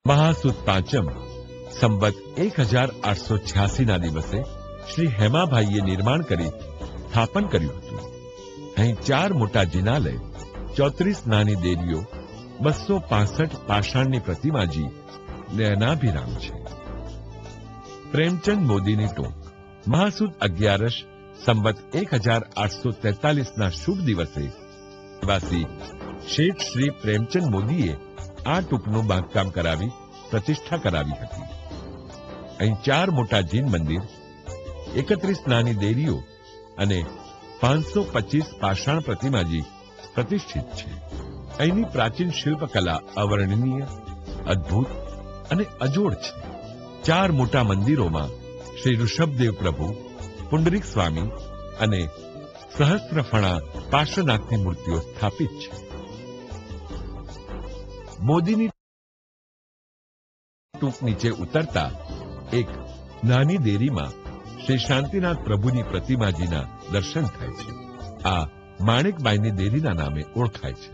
મહાસુદ પાંચમ સંવત 1886 ના દિવસે શ્રી હેમાભાઈએ નિર્માણ કરી સ્થાપન કર્યું હતું. અહીં 4 મોટા જિનાલય, 34 નાની દેરીઓ, 265 પાષાણની પ્રતિમાજી નયનાભિરામ છે. પ્રેમચંદ મોદીની ટોક. મહાસુદ 11 સંવત 1843 ના શુભ દિવસે નિવાસી શેઠ શ્રી પ્રેમચંદ મોદીએ આ ટૂંકનું બાંધકામ કરાવી પ્રતિષ્ઠા કરાવી હતી. અહીં 4 મોટા જીન મંદિર, 31 નાની દેરીઓ અને 525 પાષાણ પ્રતિમાજી પ્રતિષ્ઠિત છે. અહીંની પ્રાચીન શિલ્પકલા અવર્ણનીય, અદ્ભુત અને અજોડ છે. 4 મોટા મંદિરોમાં શ્રી ઋષભદેવ પ્રભુ, પુંડરીક સ્વામી અને સહસ્ત્રફણા પાર્શ્વનાથની મૂર્તિઓ સ્થાપિત છે. મોદીની ટૂંક નીચે ઉતરતા એક નાની દેરીમાં શ્રી શાંતિનાથ પ્રભુની પ્રતિમાજીના દર્શન થાય છે. આ માણેકબાઈની દેરીના નામે ઓળખાય છે.